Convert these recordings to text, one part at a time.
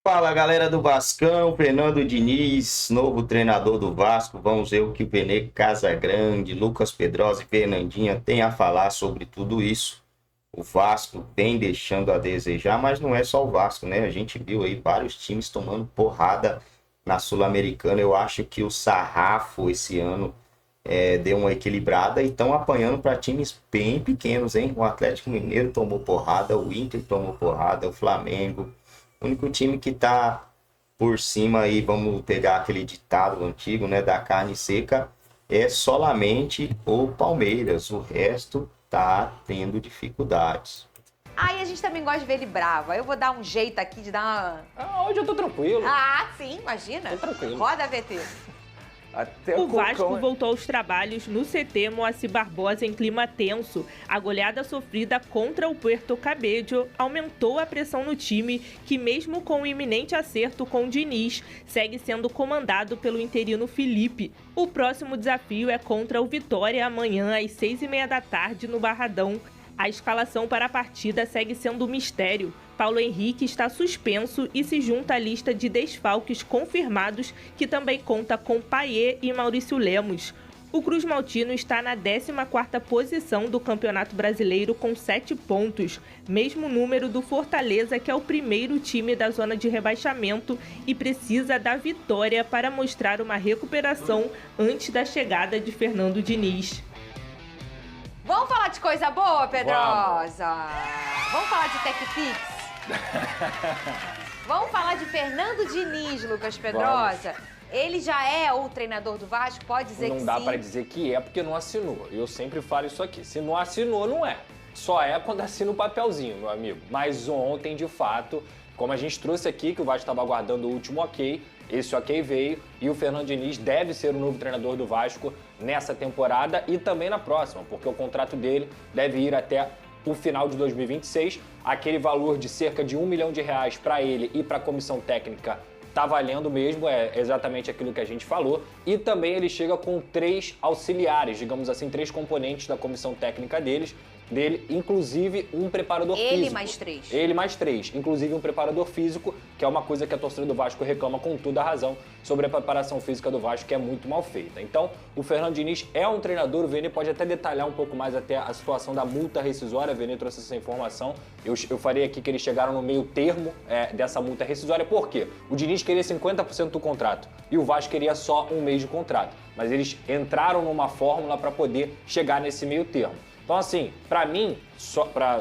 Fala galera do Vascão, Fernando Diniz, novo treinador do Vasco. Vamos ver o que o Vene Casagrande, Lucas Pedrosa e Fernandinha têm a falar sobre tudo isso. O Vasco vem deixando a desejar, mas não é só o Vasco, né? A gente viu aí vários times tomando porrada na Sul-Americana. Eu acho que o sarrafo esse ano deu uma equilibrada e estão apanhando para times bem pequenos, hein? O Atlético Mineiro tomou porrada, o Inter tomou porrada, o Flamengo. O único time que tá por cima aí, vamos pegar aquele ditado antigo, né, da carne seca, é solamente o Palmeiras. O resto tá tendo dificuldades. Aí a gente também gosta de ver ele bravo. Aí eu vou dar um jeito aqui de dar uma... Hoje eu tô tranquilo. Ah, sim, imagina. Tô tranquilo. Roda, VT. Até O Vasco Cocão, voltou aos trabalhos no CT Moacir Barbosa em clima tenso. A goleada sofrida contra o Puerto Cabello aumentou a pressão no time, que mesmo com o iminente acerto com o Diniz, segue sendo comandado pelo interino Felipe. O próximo desafio é contra o Vitória amanhã às 6h30 da tarde no Barradão. A escalação para a partida segue sendo um mistério. Paulo Henrique está suspenso e se junta à lista de desfalques confirmados, que também conta com Payet e Maurício Lemos. O Cruz Maltino está na 14ª posição do Campeonato Brasileiro com 7 pontos, mesmo número do Fortaleza, que é o primeiro time da zona de rebaixamento e precisa da vitória para mostrar uma recuperação antes da chegada de Fernando Diniz. Vamos falar de coisa boa, Pedrosa? Vamos falar de TechPix? Vamos falar de Fernando Diniz, Lucas Pedrosa? Ele já é o treinador do Vasco? Pode dizer que sim? Não dá pra dizer que é porque não assinou. Eu sempre falo isso aqui. Se não assinou, não é. Só é quando assina o papelzinho, meu amigo. Mas ontem, de fato, como a gente trouxe aqui, que o Vasco estava aguardando o último ok, esse ok veio e o Fernando Diniz deve ser o novo treinador do Vasco nessa temporada e também na próxima, porque o contrato dele deve ir até o final de 2026. Aquele valor de cerca de R$1 milhão para ele e para a comissão técnica tá valendo mesmo, é exatamente aquilo que a gente falou. E também ele chega com 3 auxiliares, digamos assim, 3 componentes da comissão técnica dele, inclusive um preparador físico. Ele mais 3. Ele mais 3, inclusive um preparador físico, que é uma coisa que a torcida do Vasco reclama com toda a razão sobre a preparação física do Vasco, que é muito mal feita. Então, o Fernando Diniz é um treinador, o Vene pode até detalhar um pouco mais até a situação da multa rescisória, o Vene trouxe essa informação. Eu falei aqui que eles chegaram no meio termo dessa multa rescisória, por quê? O Diniz queria 50% do contrato e o Vasco queria só um mês de contrato, mas eles entraram numa fórmula para poder chegar nesse meio termo. Então, assim, pra mim,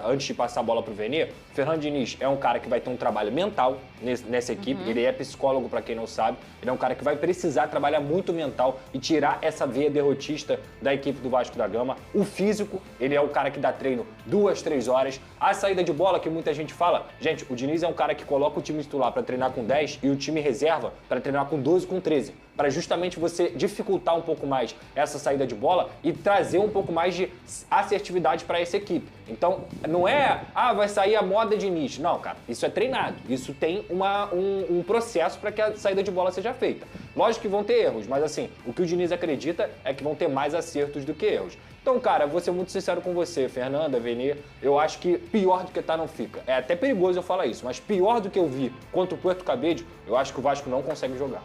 antes de passar a bola pro Vene, o Fernando Diniz é um cara que vai ter um trabalho mental nessa equipe. Ele é psicólogo, pra quem não sabe. Ele é um cara que vai precisar trabalhar muito mental e tirar essa veia derrotista da equipe do Vasco da Gama. O físico, ele é o cara que dá treino 2, 3 horas. A saída de bola, que muita gente fala, gente, o Diniz é um cara que coloca o time titular pra treinar com 10 e o time reserva pra treinar com 12, com 13. Para justamente você dificultar um pouco mais essa saída de bola e trazer um pouco mais de assertividade para essa equipe. Então, não é, vai sair a moda Diniz. Não, cara, isso é treinado. Isso tem um processo para que a saída de bola seja feita. Lógico que vão ter erros, mas assim, o que o Diniz acredita é que vão ter mais acertos do que erros. Então, cara, vou ser muito sincero com você, Fernanda, Vene, eu acho que pior do que tá não fica. É até perigoso eu falar isso, mas pior do que eu vi contra o Puerto Cabello, eu acho que o Vasco não consegue jogar.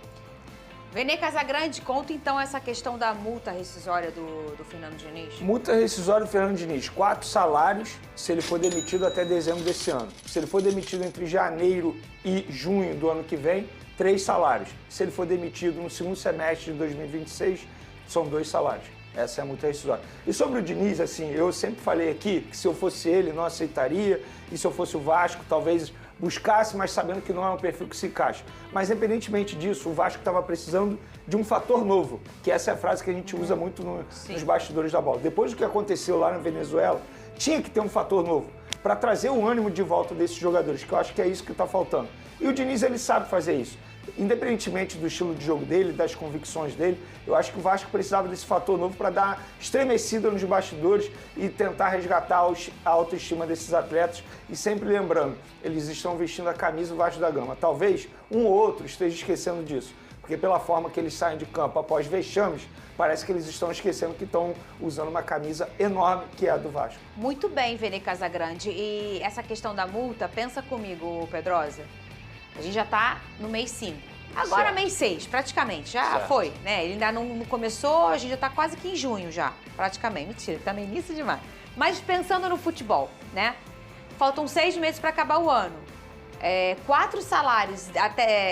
Vene Casagrande, conta então essa questão da multa rescisória do Fernando Diniz. Multa rescisória do Fernando Diniz, 4 salários se ele for demitido até dezembro desse ano. Se ele for demitido entre janeiro e junho do ano que vem, 3 salários. Se ele for demitido no segundo semestre de 2026, são 2 salários. Essa é a multa rescisória. E sobre o Diniz, assim, eu sempre falei aqui que se eu fosse ele, não aceitaria, e se eu fosse o Vasco, talvez buscasse, mas sabendo que não é um perfil que se encaixa. Mas, independentemente disso, o Vasco estava precisando de um fator novo, que essa é a frase que a gente usa muito nos bastidores da bola. Depois do que aconteceu lá na Venezuela, tinha que ter um fator novo para trazer o ânimo de volta desses jogadores, que eu acho que é isso que está faltando. E o Diniz, ele sabe fazer isso. Independentemente do estilo de jogo dele, das convicções dele, eu acho que o Vasco precisava desse fator novo para dar estremecida nos bastidores e tentar resgatar a autoestima desses atletas. E sempre lembrando, eles estão vestindo a camisa do Vasco da Gama. Talvez um ou outro esteja esquecendo disso, porque pela forma que eles saem de campo após vexames, parece que eles estão esquecendo que estão usando uma camisa enorme que é a do Vasco. Muito bem, Vene Casagrande. E essa questão da multa, pensa comigo, Pedrosa. A gente já tá no mês 5. Agora Certo. mês 6, praticamente. Já Certo. foi, né? Ele ainda não começou, a gente já tá quase que em junho já, praticamente. Mentira, tá no início demais. Mas pensando no futebol, né? Faltam 6 meses para acabar o ano. 4 salários,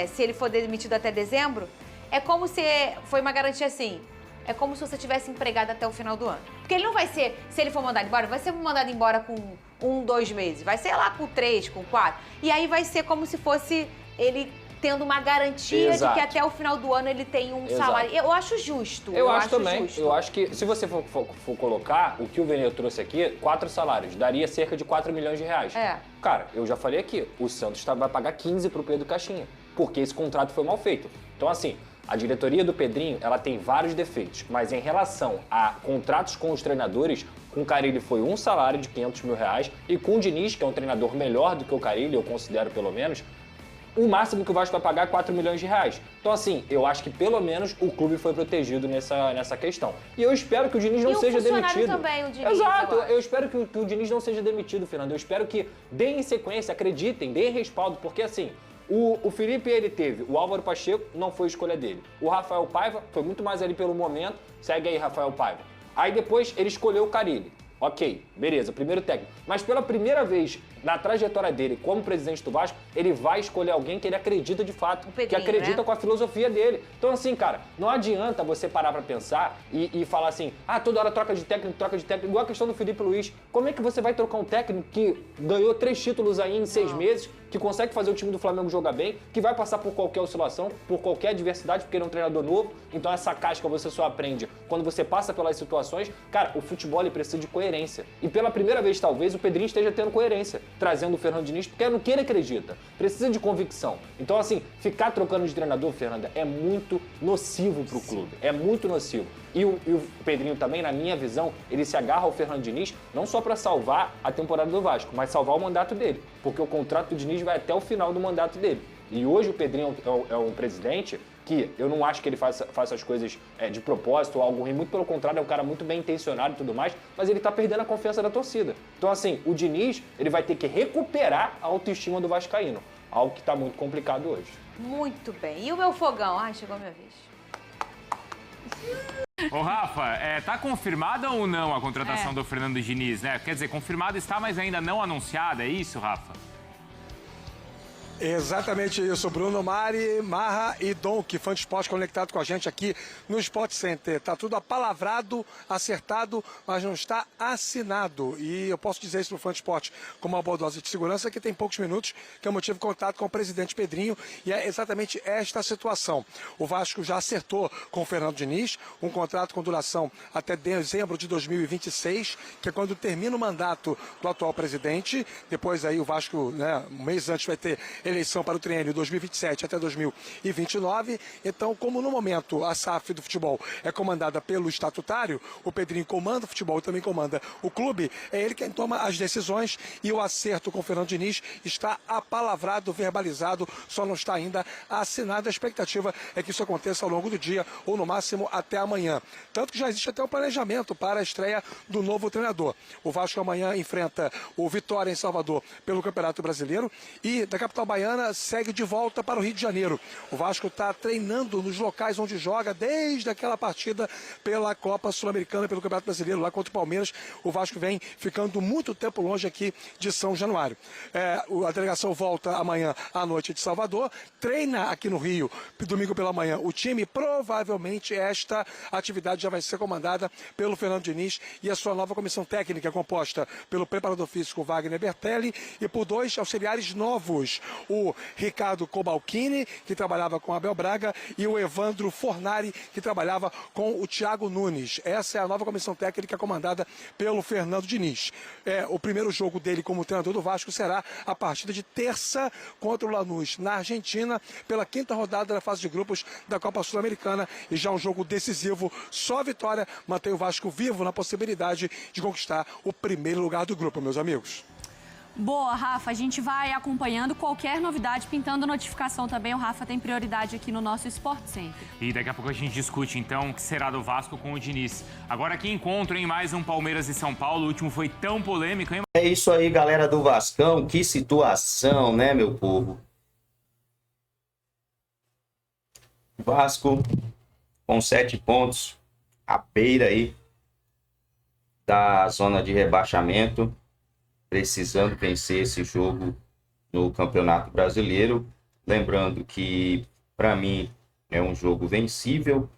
se ele for demitido até dezembro, é como se foi uma garantia assim. É como se você tivesse empregado até o final do ano. Porque ele não vai ser, se ele for mandado embora, vai ser mandado embora com 1, 2 meses. Vai ser lá com 3, com 4. E aí vai ser como se fosse ele tendo uma garantia Exato. de que até o final do ano ele tem um Exato. salário. Eu acho justo. Eu acho também. Justo. Eu acho que se você for colocar o que o Vene trouxe aqui, 4 salários, daria cerca de 4 milhões de reais. É. Cara, eu já falei aqui, o Santos vai pagar 15 pro Pedro Caixinha, porque esse contrato foi mal feito. Então, assim, a diretoria do Pedrinho, ela tem vários defeitos, mas em relação a contratos com os treinadores, com o Carille foi um salário de 500 mil reais, e com o Diniz, que é um treinador melhor do que o Carille, eu considero pelo menos, o máximo que o Vasco vai pagar é 4 milhões de reais. Então, assim, eu acho que pelo menos o clube foi protegido nessa questão. E eu espero que o Diniz não E o seja funcionário demitido. também, o Diniz, Exato, eu acho. eu espero que o Diniz não seja demitido, Fernando. Eu espero que deem sequência, acreditem, deem respaldo, porque assim, o Felipe, ele teve, o Álvaro Pacheco não foi escolha dele. O Rafael Paiva foi muito mais ali pelo momento, segue aí, Rafael Paiva. Aí depois ele escolheu o Carille. Ok, beleza, primeiro técnico. Mas pela primeira vez na trajetória dele como presidente do Vasco, ele vai escolher alguém que ele acredita de fato, Pedrinho, que acredita né? com a filosofia dele. Então assim, cara, não adianta você parar pra pensar e falar assim, toda hora troca de técnico, igual a questão do Felipe Luiz. Como é que você vai trocar um técnico que ganhou 3 títulos aí em 6 meses, que consegue fazer o time do Flamengo jogar bem, que vai passar por qualquer oscilação, por qualquer adversidade, porque ele é um treinador novo, então essa casca você só aprende quando você passa pelas situações. Cara, o futebol ele precisa de coerência. E pela primeira vez, talvez, o Pedrinho esteja tendo coerência, trazendo o Fernando Diniz, porque é no que ele acredita. Precisa de convicção. Então, assim, ficar trocando de treinador, Fernanda, é muito nocivo pro clube. É muito nocivo. E o Pedrinho também, na minha visão, ele se agarra ao Fernando Diniz não só para salvar a temporada do Vasco, mas salvar o mandato dele. Porque o contrato do Diniz vai até o final do mandato dele. E hoje o Pedrinho é um presidente que eu não acho que ele faça as coisas de propósito ou algo ruim. Muito pelo contrário, é um cara muito bem intencionado e tudo mais, mas ele tá perdendo a confiança da torcida. Então, assim, o Diniz, ele vai ter que recuperar a autoestima do vascaíno. Algo que tá muito complicado hoje. Muito bem. E o meu fogão? Ai, chegou a minha vez. Ô Rafa, tá confirmada ou não a contratação do Fernando Diniz, né? Quer dizer, confirmada está, mas ainda não anunciada, é isso, Rafa? Exatamente isso, Bruno, Mari, Marra e Donk, fã de esporte conectado com a gente aqui no Sport Center. Tá tudo apalavrado, acertado, mas não está assinado. E eu posso dizer isso pro fã de esporte com uma boa dose de segurança, que tem poucos minutos que eu mantive contato com o presidente Pedrinho, e é exatamente esta situação. O Vasco já acertou com o Fernando Diniz um contrato com duração até dezembro de 2026, que é quando termina o mandato do atual presidente. Depois aí o Vasco, um mês antes, vai ter eleição para o triênio 2027 até 2029. Então, como no momento a SAF do futebol é comandada pelo estatutário, o Pedrinho comanda o futebol e também comanda o clube, é ele quem toma as decisões, e o acerto com o Fernando Diniz está apalavrado, verbalizado, só não está ainda assinado. A expectativa é que isso aconteça ao longo do dia ou no máximo até amanhã. Tanto que já existe até um planejamento para a estreia do novo treinador. O Vasco amanhã enfrenta o Vitória em Salvador pelo Campeonato Brasileiro, e da capital baiana segue de volta para o Rio de Janeiro. O Vasco está treinando nos locais onde joga desde aquela partida pela Copa Sul-Americana, pelo Campeonato Brasileiro, lá contra o Palmeiras. O Vasco vem ficando muito tempo longe aqui de São Januário. A delegação volta amanhã à noite de Salvador, treina aqui no Rio, domingo pela manhã, o time. Provavelmente esta atividade já vai ser comandada pelo Fernando Diniz e a sua nova comissão técnica, composta pelo preparador físico Wagner Bertelli e por 2 auxiliares novos, o Ricardo Cobalcini, que trabalhava com Abel Braga, e o Evandro Fornari, que trabalhava com o Thiago Nunes. Essa é a nova comissão técnica comandada pelo Fernando Diniz. O primeiro jogo dele como treinador do Vasco será a partida de terça contra o Lanús, na Argentina, pela 5ª rodada da fase de grupos da Copa Sul-Americana, e já um jogo decisivo. Só a vitória mantém o Vasco vivo na possibilidade de conquistar o primeiro lugar do grupo, meus amigos. Boa, Rafa, a gente vai acompanhando qualquer novidade, pintando notificação também. O Rafa tem prioridade aqui no nosso Sport Center. E daqui a pouco a gente discute, então, o que será do Vasco com o Diniz. Agora que encontro, hein? Mais um Palmeiras e São Paulo. O último foi tão polêmico, hein? É isso aí, galera do Vascão. Que situação, né, meu povo? Vasco com 7 pontos, à beira aí da zona de rebaixamento, precisando vencer esse jogo no Campeonato Brasileiro. Lembrando que, para mim, é um jogo vencível,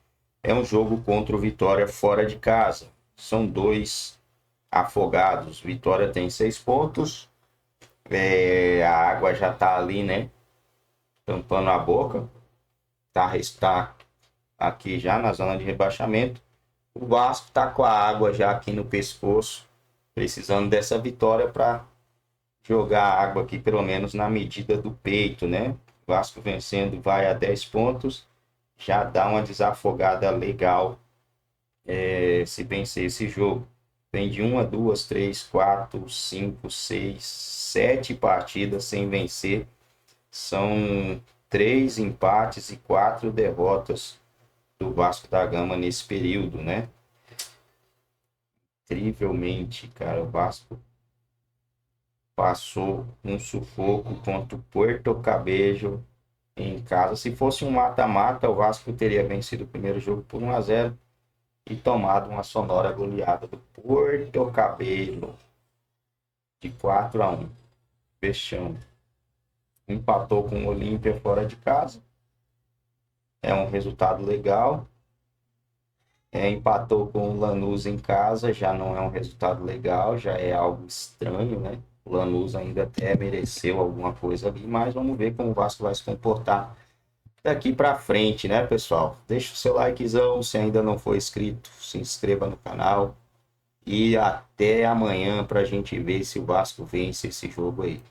é um jogo contra o Vitória fora de casa. São 2 afogados. Vitória tem 6 pontos, a água já tá ali, né? Tampando a boca. Está aqui já na zona de rebaixamento. O Vasco está com a água já aqui no pescoço, precisando dessa vitória para jogar a água aqui pelo menos na medida do peito, né? O Vasco vencendo vai a 10 pontos, já dá uma desafogada legal se vencer esse jogo. Vem de 1, 2, 3, 4, 5, 6, 7 partidas sem vencer. São 3 empates e 4 derrotas do Vasco da Gama nesse período, né? Incrivelmente, cara, o Vasco passou um sufoco contra o Puerto Cabello em casa. Se fosse um mata-mata, o Vasco teria vencido o primeiro jogo por 1-0 e tomado uma sonora goleada do Puerto Cabello de 4-1. Fechando. Empatou com o Olímpia fora de casa. É um resultado legal. Empatou com o Lanús em casa, já não é um resultado legal, já é algo estranho, né? O Lanús ainda até mereceu alguma coisa ali, mas vamos ver como o Vasco vai se comportar daqui para frente, né, pessoal? Deixa o seu likezão, se ainda não for inscrito, se inscreva no canal. E até amanhã para a gente ver se o Vasco vence esse jogo aí.